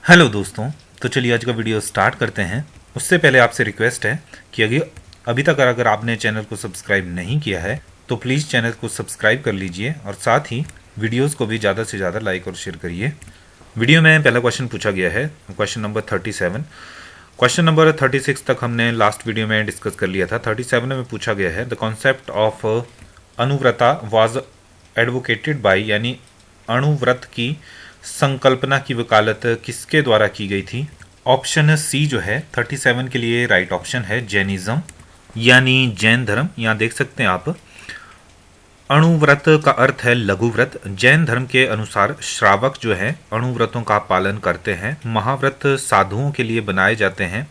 Hello दोस्तों। तो चलिए आज का वीडियो स्टार्ट करते हैं। उससे पहले आपसे रिक्वेस्ट है कि अभी तक अगर आपने चैनल को सब्सक्राइब नहीं किया है तो प्लीज़ चैनल को सब्सक्राइब कर लीजिए और साथ ही वीडियोस को भी ज़्यादा से ज़्यादा लाइक और शेयर करिए। वीडियो में पहला क्वेश्चन पूछा गया है, क्वेश्चन नंबर 37। क्वेश्चन नंबर 36 तक हमने लास्ट वीडियो में डिस्कस कर लिया था। 37 में पूछा गया है, the concept of Anuvrata was advocated by, यानी अणुव्रत की संकल्पना की वकालत किसके द्वारा की गई थी। ऑप्शन सी जो है 37 के लिए राइट ऑप्शन है, जैनिज्म यानी जैन धर्म। यहाँ देख सकते हैं आप, अणुव्रत का अर्थ है लघुव्रत। जैन धर्म के अनुसार श्रावक जो है अणुव्रतों का पालन करते हैं। महाव्रत साधुओं के लिए बनाए जाते हैं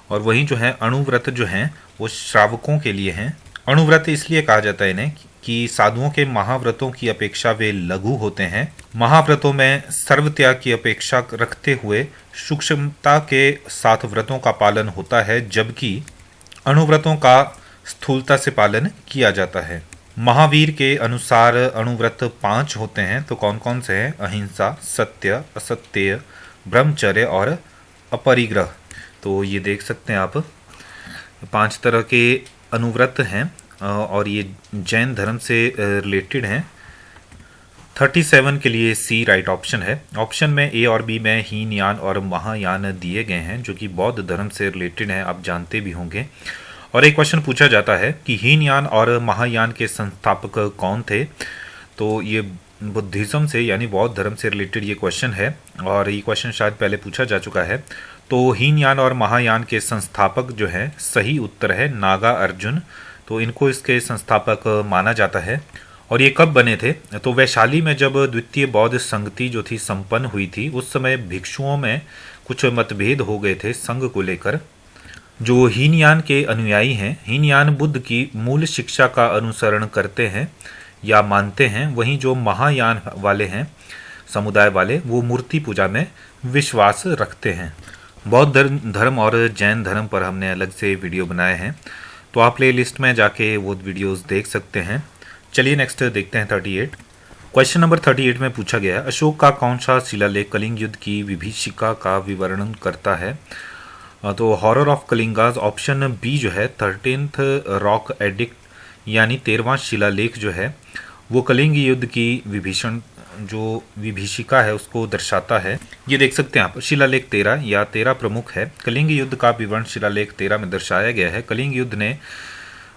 और वहीं जो है अणुव्रत जो हैं वो श्रावकों के लिए हैं। अणुव्रत इसलिए कहा जाता है इन्हें कि साधुओं के महाव्रतों की अपेक्षा वे लघु होते हैं। महाव्रतों में सर्वत्याग की अपेक्षा रखते हुए सूक्ष्मता के साथ व्रतों का पालन होता है, जबकि अणुव्रतों का स्थूलता से पालन किया जाता है। महावीर के अनुसार अणुव्रत 5 होते हैं। तो कौन कौन से हैं? अहिंसा, सत्य, असत्य, ब्रह्मचर्य और अपरिग्रह। तो ये देख सकते हैं आप, 5 तरह के अनुव्रत हैं और ये जैन धर्म से रिलेटेड हैं। 37 के लिए सी राइट ऑप्शन है। ऑप्शन में ए और बी में हीनयान और महायान दिए गए हैं जो कि बौद्ध धर्म से रिलेटेड हैं, आप जानते भी होंगे। और एक क्वेश्चन पूछा जाता है कि हीनयान और महायान के संस्थापक कौन थे। तो ये बुद्धिज्म से यानी बौद्ध धर्म से रिलेटेड ये क्वेश्चन है और ये क्वेश्चन शायद पहले पूछा जा चुका है। तो हीनयान और महायान के संस्थापक जो है, सही उत्तर है नागा अर्जुन। तो इनको इसके संस्थापक माना जाता है। और ये कब बने थे? तो वैशाली में जब द्वितीय बौद्ध संगति जो थी संपन्न हुई थी, उस समय भिक्षुओं में कुछ मतभेद हो गए थे संघ को लेकर। जो हीनयान के अनुयायी हैं, हीनयान बुद्ध की मूल शिक्षा का अनुसरण करते हैं या मानते हैं। वहीं जो महायान वाले हैं, समुदाय वाले, वो मूर्ति पूजा में विश्वास रखते हैं। बौद्ध धर्म और जैन धर्म पर हमने अलग से वीडियो बनाए हैं, तो आप प्ले लिस्ट में जाके वो वीडियोस देख सकते हैं। चलिए नेक्स्ट देखते हैं 38। क्वेश्चन नंबर 38 में पूछा गया, अशोक का कौन सा शिलालेख कलिंग युद्ध की विभीषिका का विवरण करता है। तो हॉरर ऑफ कलिंगाज, ऑप्शन बी जो है 13th रॉक एडिक्ट यानी 13वां शिलालेख जो है वो कलिंग युद्ध की जो विभीषिका है उसको दर्शाता है। ये देख सकते हैं आप, शिलालेख 13 या 13 प्रमुख है। कलिंग युद्ध का विवरण शिलालेख 13 में दर्शाया गया है। कलिंग युद्ध ने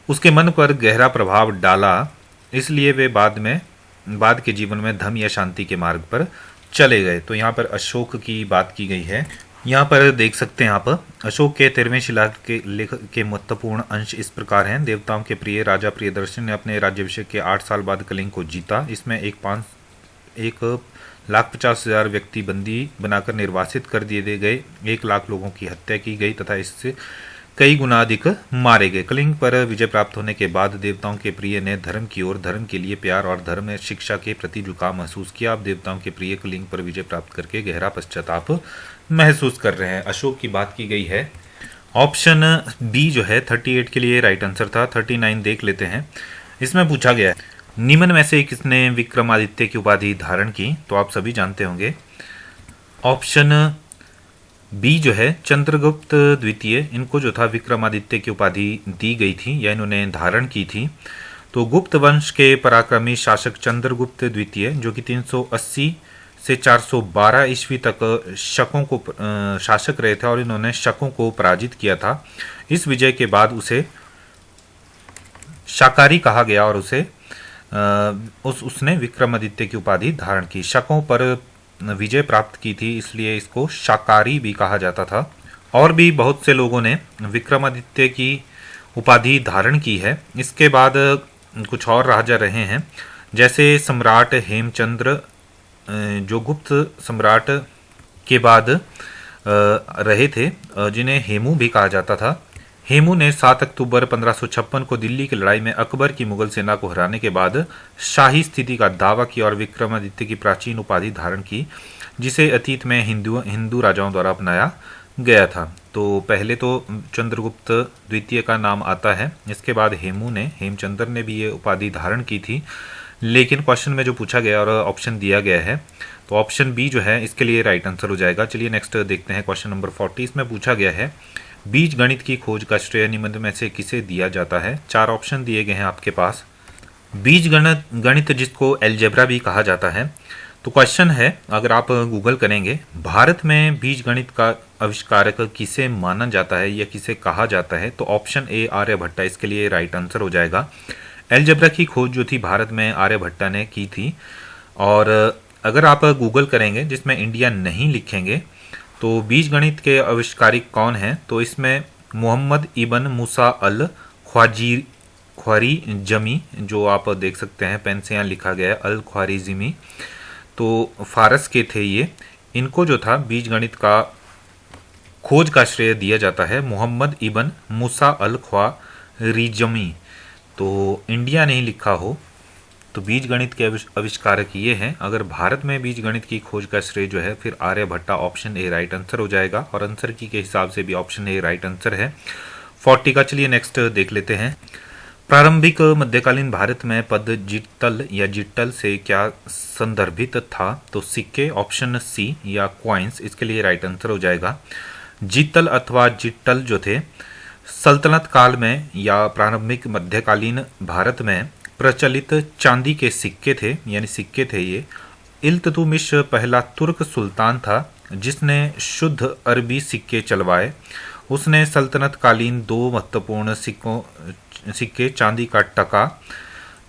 उसके मन पर गहरा प्रभाव डाला, इसलिए वे बाद के जीवन में धर्म या शांति के मार्ग पर चले गए। तो यहाँ पर अशोक की बात की गई है। यहाँ पर देख सकते हैं आप, अशोक के 13वें शिलालेख के महत्वपूर्ण अंश इस प्रकार हैं। देवताओं के प्रिय राजा प्रियदर्शन ने अपने राज्याभिषेक के 8 साल बाद कलिंग को जीता। इसमें 1,50,000 व्यक्ति बंदी बनाकर निर्वासित कर दिए गए, 1 लाख लोगों की हत्या की गई तथा इससे कई गुना अधिक मारे गए। कलिंग पर विजय प्राप्त होने के बाद देवताओं के प्रिय ने धर्म की ओर, धर्म के लिए प्यार और धर्म शिक्षा के प्रति झुकाव महसूस किया। अब देवताओं के प्रिय कलिंग पर विजय प्राप्त करके गहरा पश्चाताप महसूस कर रहे हैं। अशोक की बात की गई है। ऑप्शन बी जो है 38 के लिए राइट आंसर था। 39 देख लेते हैं। इसमें पूछा गया है, निम्न में से किसने विक्रमादित्य की उपाधि धारण की। तो आप सभी जानते होंगे, ऑप्शन बी जो है चंद्रगुप्त द्वितीय, इनको जो था विक्रमादित्य की उपाधि दी गई थी या इन्होंने धारण की थी। तो गुप्त वंश के पराक्रमी शासक चंद्रगुप्त द्वितीय जो कि 380 से 412 ईस्वी तक शकों को शासक रहे थे और इन्होंने शकों को पराजित किया था। इस विजय के बाद उसे शाकारी कहा गया और उसने विक्रमादित्य की उपाधि धारण की। शकों पर विजय प्राप्त की थी, इसलिए इसको शाकारी भी कहा जाता था। और भी बहुत से लोगों ने विक्रमादित्य की उपाधि धारण की है। इसके बाद कुछ और राजा रहे हैं, जैसे सम्राट हेमचंद्र जो गुप्त सम्राट के बाद रहे थे, जिन्हें हेमू भी कहा जाता था। हेमू ने 7 अक्टूबर 1556 को दिल्ली की लड़ाई में अकबर की मुगल सेना को हराने के बाद शाही स्थिति का दावा किया और विक्रमादित्य की प्राचीन उपाधि धारण की, जिसे अतीत में हिंदू राजाओं द्वारा अपनाया गया था। तो पहले तो चंद्रगुप्त द्वितीय का नाम आता है, इसके बाद हेमचंद्र ने भी ये उपाधि धारण की थी। लेकिन क्वेश्चन में जो पूछा गया और ऑप्शन दिया गया है, तो ऑप्शन बी जो है इसके लिए राइट आंसर हो जाएगा। चलिए नेक्स्ट देखते हैं क्वेश्चन नंबर 40। इसमें पूछा गया है बीज गणित की खोज का श्रेय निम्न में से किसे दिया जाता है। 4 ऑप्शन दिए गए हैं आपके पास। बीज गणित जिसको एलजेब्रा भी कहा जाता है। तो क्वेश्चन है, अगर आप गूगल करेंगे भारत में बीज गणित का आविष्कारक किसे माना जाता है या किसे कहा जाता है, तो ऑप्शन ए आर्यभट्टा इसके लिए राइट आंसर हो जाएगा। एलजेब्रा की खोज जो थी भारत में आर्यभट्टा ने की थी। और अगर आप गूगल करेंगे जिसमें इंडिया नहीं लिखेंगे तो बीज गणित के आविष्कारक कौन हैं, तो इसमें मोहम्मद इबन मूसा अल ख्वारिज़मी, जो आप देख सकते हैं पेन से यहाँ लिखा गया है अल ख्वारिज़मी, तो फारस के थे ये। इनको जो था बीज गणित का खोज का श्रेय दिया जाता है मोहम्मद इबन मूसा अल ख्वारिज़मी। तो इंडिया नहीं लिखा हो तो बीज गणित के आविष्कारक ये हैं। अगर भारत में बीज गणित की खोज का श्रेय जो है फिर Aryabhatta, option A right answer हो जाएगा। और आंसर की के हिसाब से भी ऑप्शन ए राइट आंसर है 40 का। चलिए नेक्स्ट देख लेते हैं। प्रारंभिक मध्यकालीन भारत में पद जित्तल या जिट्टल से क्या संदर्भित था, तो सिक्के, ऑप्शन सी, या क्वाइंस इसके लिए राइट आंसर हो जाएगा। जित्तल अथवा जिट्टल जो थे सल्तनत काल में या प्रारंभिक मध्यकालीन भारत में प्रचलित चांदी के सिक्के थे, यानी सिक्के थे ये। इल्तुतमिश पहला तुर्क सुल्तान था जिसने शुद्ध अरबी सिक्के चलवाए। उसने सल्तनत कालीन 2 महत्वपूर्ण सिक्के चांदी का टका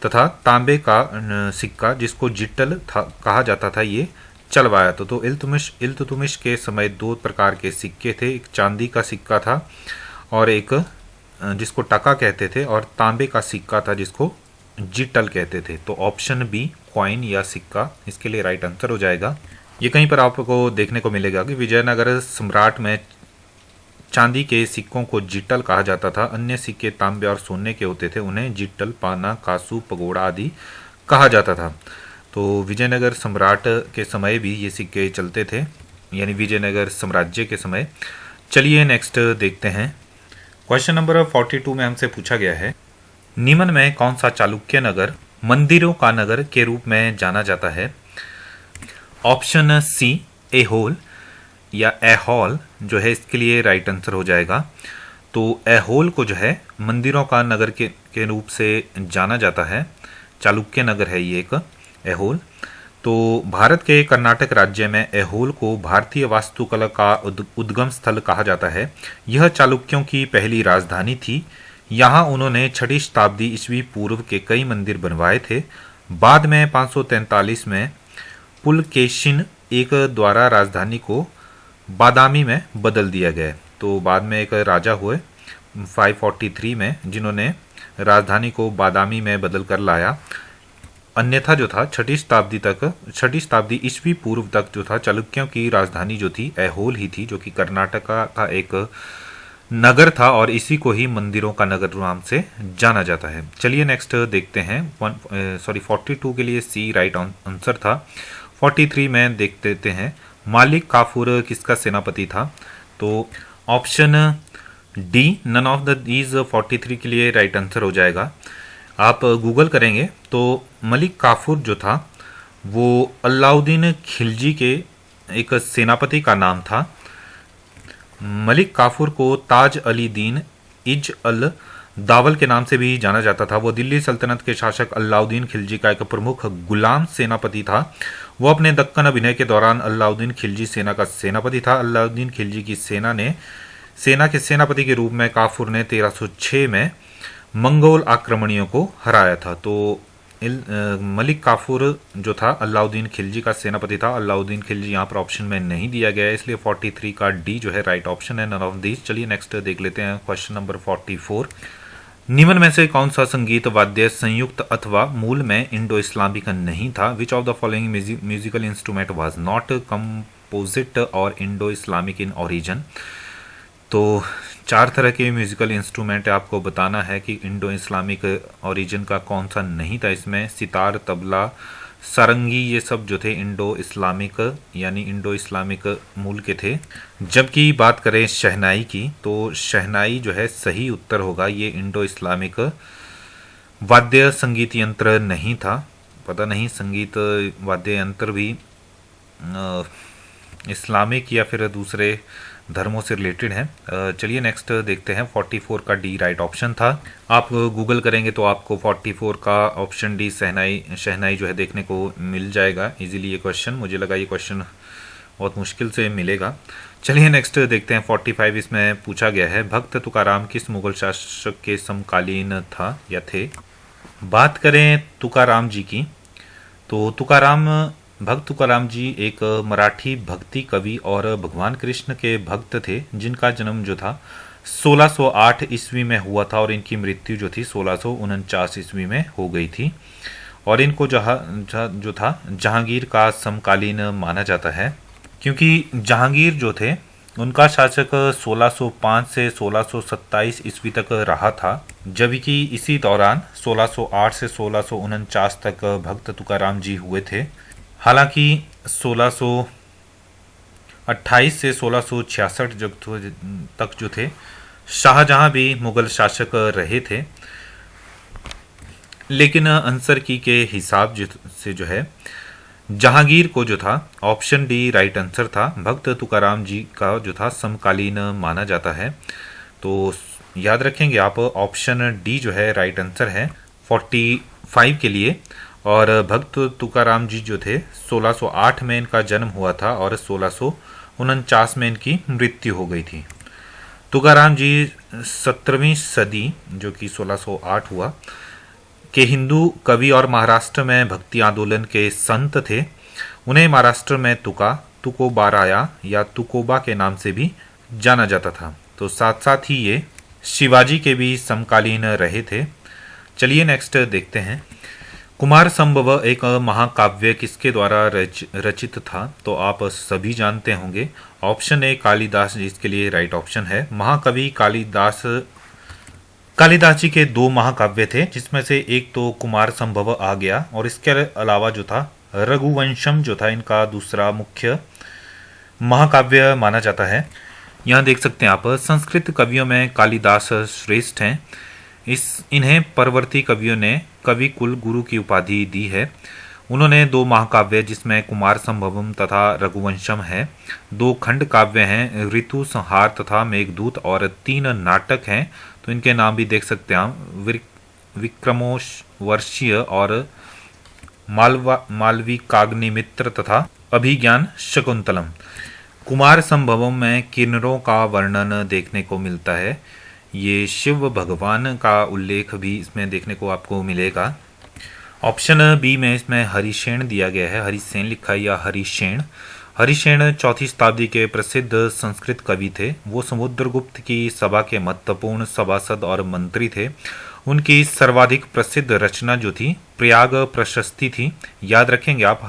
तथा तांबे का सिक्का जिसको जिट्टल कहा जाता था ये चलवाया। तो इल्तुतमिश के समय 2 प्रकार के सिक्के थे, एक चांदी का सिक्का था और एक जिसको टका कहते थे, और तांबे का सिक्का था जिसको जिट्टल कहते थे। तो ऑप्शन बी कॉइन या सिक्का इसके लिए राइट आंसर हो जाएगा। ये कहीं पर आपको देखने को मिलेगा कि विजयनगर सम्राट में चांदी के सिक्कों को जिट्टल कहा जाता था। अन्य सिक्के तांबे और सोने के होते थे, उन्हें जिट्टल, पाना, कासू, पगोड़ा आदि कहा जाता था। तो विजयनगर सम्राट के समय भी ये सिक्के चलते थे, यानी विजयनगर साम्राज्य के समय। चलिए नेक्स्ट देखते हैं। क्वेश्चन नंबर 42 में हमसे पूछा गया है निम्न में कौन सा चालुक्य नगर मंदिरों का नगर के रूप में जाना जाता है। ऑप्शन सी एहोल या एहोल जो है इसके लिए राइट आंसर हो जाएगा। तो एहोल को जो है मंदिरों का नगर के रूप से जाना जाता है। चालुक्य नगर है ये एक एहोल। तो भारत के कर्नाटक राज्य में एहोल को भारतीय वास्तुकला का उद्गम स्थल कहा जाता है। यह चालुक्यों की पहली राजधानी थी। यहाँ उन्होंने 6वीं शताब्दी ईस्वी पूर्व के कई मंदिर बनवाए थे। बाद में 543 में पुलकेशिन एक द्वारा राजधानी को बादामी में बदल दिया गया। तो बाद में एक राजा हुए 543 में जिन्होंने राजधानी को बादामी में बदल कर लाया। अन्यथा जो था 6वीं शताब्दी ईस्वी पूर्व तक जो था चालुक्यों की राजधानी जो थी एहोल ही थी, जो कि कर्नाटक का एक नगर था और इसी को ही मंदिरों का नगर नाम से जाना जाता है। चलिए नेक्स्ट देखते हैं। 42 के लिए सी राइट आंसर था। 43 में देख देते हैं मालिक काफूर किसका सेनापति था। तो option D none of these 43 के लिए राइट आंसर हो जाएगा। आप गूगल करेंगे तो मलिक काफूर जो था वो अलाउद्दीन खिलजी के एक सेनापति का नाम था। मलिक काफूर को ताज अली दीन इज अल दावल के नाम से भी जाना जाता था। वो दिल्ली सल्तनत के शासक अलाउद्दीन खिलजी का एक प्रमुख गुलाम सेनापति था। वो अपने दक्कन अभियान के दौरान अलाउद्दीन खिलजी सेना का सेनापति था। अलाउद्दीन खिलजी की सेना के सेनापति के रूप में काफूर ने 1306 में मंगोल आक्रमणियों को हराया था। तो मलिक काफूर जो था अलाउद्दीन खिलजी का सेनापति था। अलाउद्दीन खिलजी यहाँ पर ऑप्शन में नहीं दिया गया है, इसलिए 43 का डी जो है राइट ऑप्शन है, नन ऑफ दीज। चलिए नेक्स्ट देख लेते हैं क्वेश्चन नंबर 44। निम्न में से कौन सा संगीत वाद्य संयुक्त अथवा मूल में इंडो इस्लामिक नहीं था। Which of the following musical instrument was not composite और इंडो इस्लामिक इन ओरिजिन। तो 4 तरह के म्यूजिकल इंस्ट्रूमेंट आपको बताना है कि इंडो इस्लामिक ओरिजिन का कौन सा नहीं था। इसमें सितार, तबला, सारंगी ये सब जो थे इंडो इस्लामिक यानी इंडो इस्लामिक मूल के थे। जबकि बात करें शहनाई की तो शहनाई जो है सही उत्तर होगा। ये इंडो इस्लामिक वाद्य संगीत यंत्र नहीं था। पता नहीं संगीत वाद्य यंत्र भी इस्लामिक या फिर दूसरे धर्मों से रिलेटेड हैं। चलिए नेक्स्ट देखते हैं। 44 का डी राइट ऑप्शन था। आप गूगल करेंगे तो आपको 44 का ऑप्शन डी शहनाई जो है देखने को मिल जाएगा इजीली। ये क्वेश्चन मुझे लगा ये क्वेश्चन बहुत मुश्किल से मिलेगा। चलिए नेक्स्ट देखते हैं। 45 इसमें पूछा गया है, भक्त तुकाराम किस मुगल शासक के समकालीन था या थे। बात करें तुकाराम जी की तो भक्त तुकाराम जी एक मराठी भक्ति कवि और भगवान कृष्ण के भक्त थे, जिनका जन्म जो था 1608 ईस्वी में हुआ था और इनकी मृत्यु जो थी 1649 ईस्वी में हो गई थी। और इनको जो था जहांगीर का समकालीन माना जाता है, क्योंकि जहांगीर जो थे उनका शासक 1605 से 1627 ईस्वी तक रहा था, जबकि इसी दौरान 1608 से 1649 तक भक्त तुकाराम जी हुए थे। हालांकि 1628 से 1666 तक जो थे शाहजहां भी मुगल शासक रहे थे, लेकिन आंसर की के हिसाब से जो है जहांगीर को जो था ऑप्शन डी राइट आंसर था। भक्त तुकाराम जी का जो था समकालीन माना जाता है। तो याद रखेंगे आप, ऑप्शन डी जो है राइट आंसर है 45 के लिए। और भक्त तुकाराम जी जो थे 1608 में इनका जन्म हुआ था और 1649 में इनकी मृत्यु हो गई थी। तुकाराम जी 17वीं सदी जो कि 1608 हुआ के हिंदू कवि और महाराष्ट्र में भक्ति आंदोलन के संत थे। उन्हें महाराष्ट्र में तुकोबाराया या तुकोबा के नाम से भी जाना जाता था। तो साथ साथ ही ये शिवाजी के भी समकालीन रहे थे। चलिए नेक्स्ट देखते हैं। कुमार संभव एक महाकाव्य किसके द्वारा रचित था। तो आप सभी जानते होंगे, ऑप्शन ए कालिदास जी इसके लिए राइट ऑप्शन है। महाकवि कालिदास जी के 2 महाकाव्य थे, जिसमें से एक तो कुमार संभव आ गया और इसके अलावा जो था रघुवंशम जो था इनका दूसरा मुख्य महाकाव्य माना जाता है। यहाँ देख सकते हैं आप, संस्कृत कवियों में कालिदास श्रेष्ठ हैं। इन्हें परवर्ती कवियों ने कवि कुल गुरु की उपाधि दी है। उन्होंने 2 महाकाव्य जिसमें कुमार संभवम तथा रघुवंशम है, 2 खंड काव्य हैं ऋतु संहार तथा मेघदूत और 3 नाटक हैं। तो इनके नाम भी देख सकते हैं हम, विक्रमोर्वशीय और मालविकाग्निमित्र तथा अभिज्ञान शकुंतलम। कुमार संभवम में किन्नरों का वर्णन देखने को मिलता है। ये शिव भगवान का उल्लेख भी इसमें देखने को आपको मिलेगा। ऑप्शन बी में इसमें हरिसेन दिया गया है, हरिसेन लिखा है या हरिसेन। हरिसेन 4वीं शताब्दी के प्रसिद्ध संस्कृत कवि थे। वो समुद्रगुप्त की सभा के महत्वपूर्ण सभासद और मंत्री थे। उनकी सर्वाधिक प्रसिद्ध रचना जो थी प्रयाग प्रशस्ति थी। याद रखेंगे आप,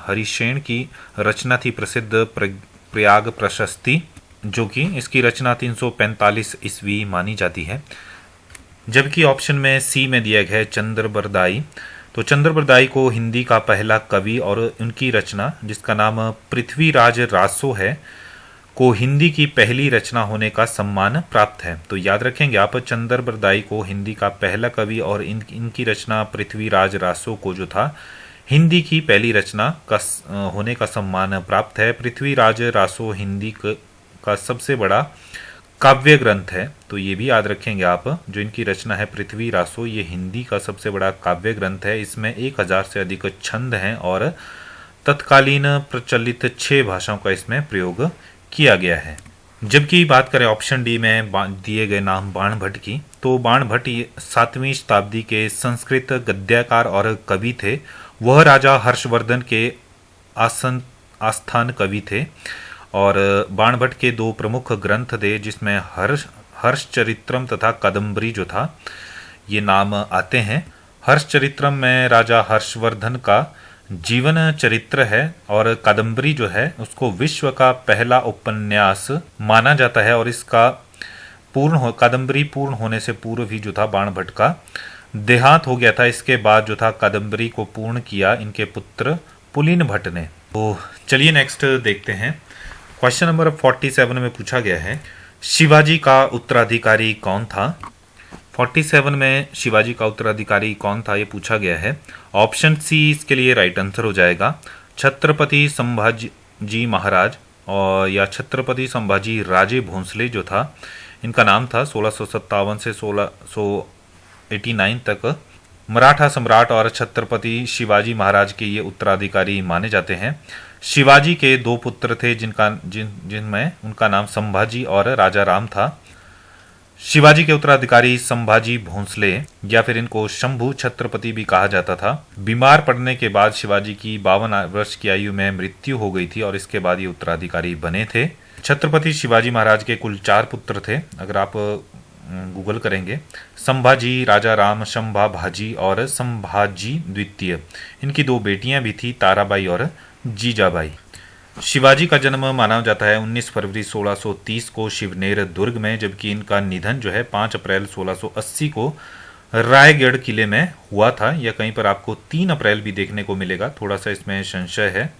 हरिसेन की रचना थी प्रसिद्ध प्रयाग प्रशस्ति, जो कि इसकी रचना 345 ईस्वी मानी जाती है। जबकि ऑप्शन में सी में दिया गया है चंद्रबरदाई। तो चंद्रबरदाई को हिंदी का पहला कवि और उनकी रचना जिसका नाम पृथ्वीराज रासो है को हिंदी की पहली रचना होने का सम्मान प्राप्त है। तो याद रखेंगे आप, चंद्रबरदाई को हिंदी का पहला कवि और इनकी रचना पृथ्वीराज रासो को जो था हिंदी की पहली रचना का होने का सम्मान प्राप्त है। पृथ्वीराज रासो हिंदी का सबसे बड़ा काव्य ग्रंथ है। तो ये भी याद रखेंगे आप, जो इनकी रचना है पृथ्वी रासो, ये हिंदी का सबसे बड़ा काव्य ग्रंथ है। इसमें 1000 से अधिक छंद हैं और तत्कालीन प्रचलित 6 भाषाओं का इसमें प्रयोग किया गया है। जबकि बात करें ऑप्शन डी में दिए गए नाम बाणभट्ट की, तो बाणभट्ट 7वीं शताब्दी के संस्कृत गद्यकार और कवि थे। वह राजा हर्षवर्धन के आस्थान कवि थे और बाणभट्ट के 2 प्रमुख ग्रंथ थे, जिसमें हर्षचरित्रम तथा कादम्बरी जो था ये नाम आते हैं। हर्षचरित्रम में राजा हर्षवर्धन का जीवन चरित्र है और कादम्बरी जो है उसको विश्व का पहला उपन्यास माना जाता है। और इसका कादम्बरी पूर्ण होने से पूर्व ही जो था बाणभट्ट का देहांत हो गया था। इसके बाद जो था कादम्बरी को पूर्ण किया इनके पुत्र पुलिन भट्ट ने। तो चलिए नेक्स्ट देखते हैं। क्वेश्चन नंबर 47 में पूछा गया है, शिवाजी का उत्तराधिकारी कौन था। 47 में शिवाजी का उत्तराधिकारी कौन था ये पूछा गया है। ऑप्शन सी इसके लिए राइट आंसर हो जाएगा। छत्रपति संभाजी महाराज और या छत्रपति संभाजी राजे भोंसले जो था, इनका नाम था 1657 से 1689 तक मराठा सम्राट और छत्रपति शिवाजी महाराज के ये उत्तराधिकारी माने जाते हैं। शिवाजी के 2 पुत्र थे जिनमें उनका नाम संभाजी और राजा राम था। शिवाजी के उत्तराधिकारी संभाजी भोंसले या फिर इनको शंभू छत्रपति भी कहा जाता था। बीमार पड़ने के बाद शिवाजी की 52 वर्ष की आयु में मृत्यु हो गई थी और इसके बाद ये उत्तराधिकारी बने थे। छत्रपति शिवाजी महाराज के कुल 4 पुत्र थे, अगर आप गूगल करेंगे, संभाजी, राजा राम, शंभा भाजी और संभाजी द्वितीय। इनकी 2 बेटियां भी थी, ताराबाई और जीजाबाई। शिवाजी का जन्म माना जाता है 19 फरवरी 1630 को शिवनेर दुर्ग में, जबकि इनका निधन जो है 5 अप्रैल 1680 को रायगढ़ किले में हुआ था। या कहीं पर आपको 3 अप्रैल भी देखने को मिलेगा, थोड़ा सा इसमें संशय है।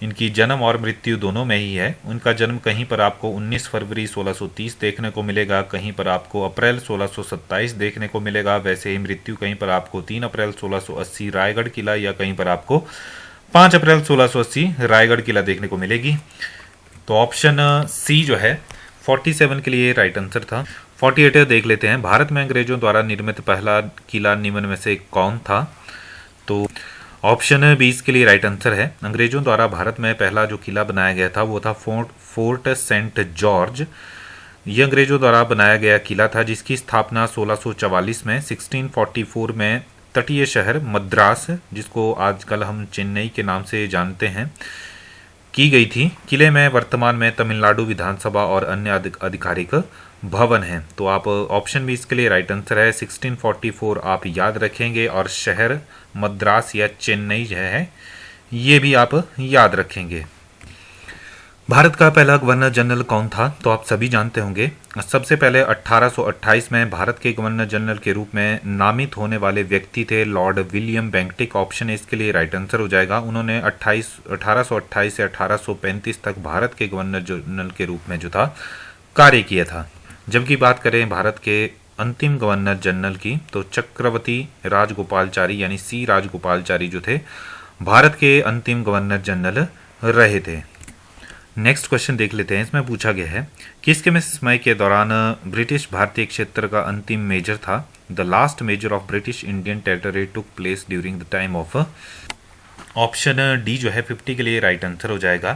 इनकी जन्म और मृत्यु दोनों में ही है। उनका जन्म कहीं पर आपको 19 फरवरी 1630 देखने को मिलेगा, कहीं पर आपको अप्रैल 1627 देखने को मिलेगा। वैसे ही मृत्यु कहीं पर आपको 3 अप्रैल 1680 रायगढ़ किला या कहीं पर आपको 5 अप्रैल 1680 रायगढ़ किला देखने को मिलेगी। तो ऑप्शन सी जो है 47 के लिए राइट आंसर था। 48 देख लेते हैं। भारत में अंग्रेजों द्वारा निर्मित पहला किला निम्न में से कौन था? तो ऑप्शन 20 के लिए राइट आंसर है। अंग्रेजों द्वारा भारत में पहला जो किला बनाया गया था वो था फोर्ट सेंट जॉर्ज। यह अंग्रेजों द्वारा बनाया गया किला था जिसकी स्थापना 1644 में 1644 में तटीय शहर मद्रास, जिसको आजकल हम चेन्नई के नाम से जानते हैं, की गई थी। किले में वर्तमान में तमिलनाडु विधानसभा और अन्य आधिकारिक भवन हैं। तो आप ऑप्शन 20 के लिए राइट आंसर है। 1644 आप याद रखेंगे और शहर मद्रास या चेन्नई जो है ये भी आप याद रखेंगे। भारत का पहला गवर्नर जनरल कौन था? तो आप सभी जानते होंगे। सबसे पहले 1828 में भारत के गवर्नर जनरल के रूप में नामित होने वाले व्यक्ति थे लॉर्ड विलियम बेंटिक। ऑप्शन इसके लिए राइट आंसर हो जाएगा। उन्होंने 1828 से 1835 तक भारत के गवर्नर जनरल के रूप में जो था कार्य किया था। जबकि बात करें भारत के अंतिम गवर्नर जनरल की तो चक्रवर्ती राजगोपालचारी यानी सी राजगोपालचारी जो थे भारत के अंतिम गवर्नर जनरल रहे थे। नेक्स्ट क्वेश्चन देख लेते हैं। इसमें पूछा गया है किसके समय के दौरान ब्रिटिश भारतीय क्षेत्र का अंतिम मेजर था? The last measure of British Indian territory took place during the time of. Option D जो है 50 के लिए राइट आंसर हो जाएगा।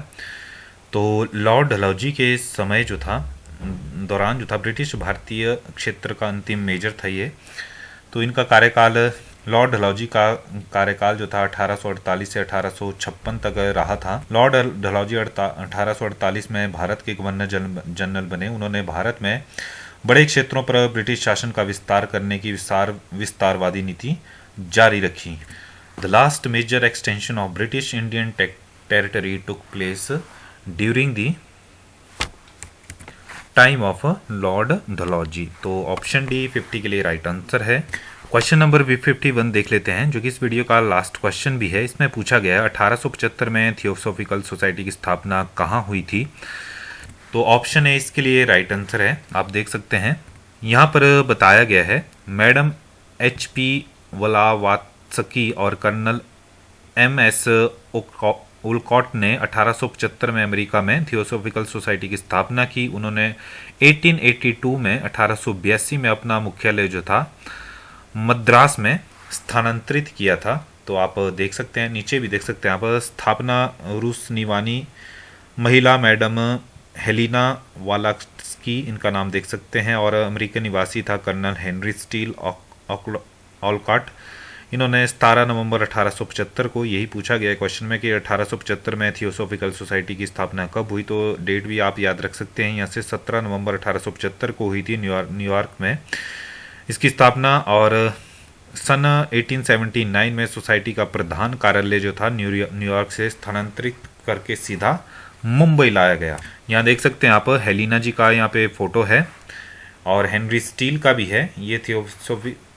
तो लॉर्ड डलहौजी के समय जो था दौरान जो था ब्रिटिश भारतीय क्षेत्र का अंतिम मेजर था ये। तो इनका कार्यकाल, लॉर्ड डलहौजी का कार्यकाल जो था 1848 से 1856 तक रहा था। लॉर्ड डलहौजी 1848 में भारत के गवर्नर जनरल बने। उन्होंने भारत में बड़े क्षेत्रों पर ब्रिटिश शासन का विस्तार करने की विस्तारवादी नीति जारी रखी। The last major extension of British Indian territory took place during the time of Lord Dalhousie. तो ऑप्शन डी 50 के लिए राइट आंसर है। क्वेश्चन नंबर 51 देख लेते हैं जो कि इस वीडियो का लास्ट क्वेश्चन भी है। इसमें पूछा गया 1875 में थियोसॉफिकल सोसाइटी की स्थापना कहाँ हुई थी? तो ऑप्शन ए इसके लिए राइट आंसर है। आप देख सकते हैं यहाँ पर बताया गया है मैडम HP वलावात्सकी और कर्नल MS उलकॉट ने 1875 में अमेरिका में थियोसॉफिकल सोसाइटी की स्थापना की। उन्होंने 1882 में 1882 में अपना मुख्यालय जो था मद्रास में स्थानांतरित किया था। तो आप देख सकते हैं, नीचे भी देख सकते हैं आप, स्थापना रूस निवासी महिला मैडम हेलिना वालास्की, इनका नाम देख सकते हैं, और अमेरिकन निवासी था कर्नल हेनरी स्टील ऑलकॉट। इन्होंने 17 नवंबर 1875 को, यही पूछा गया है क्वेश्चन में कि 1875 में थियोसॉफिकल सोसाइटी की स्थापना कब हुई, तो डेट भी आप याद रख सकते हैं यहाँ से। 17 नवंबर 1875 को हुई थी न्यूयॉर्क में इसकी स्थापना। और सन 1879 में सोसाइटी का प्रधान कार्यालय जो था न्यूयॉर्क से स्थानांतरित करके सीधा मुंबई लाया गया। यहाँ देख सकते हैं आप, हेलिना जी का यहाँ पे फोटो है और हेनरी स्टील का भी है। ये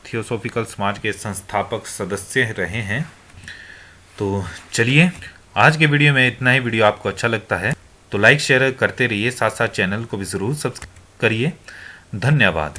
थियोसॉफिकल समाज के संस्थापक सदस्य रहे हैं। तो चलिए, आज के वीडियो में इतना ही। वीडियो आपको अच्छा लगता है तो लाइक शेयर करते रहिए, साथ साथ चैनल को भी ज़रूर सब्सक्राइब करिए। धन्यवाद।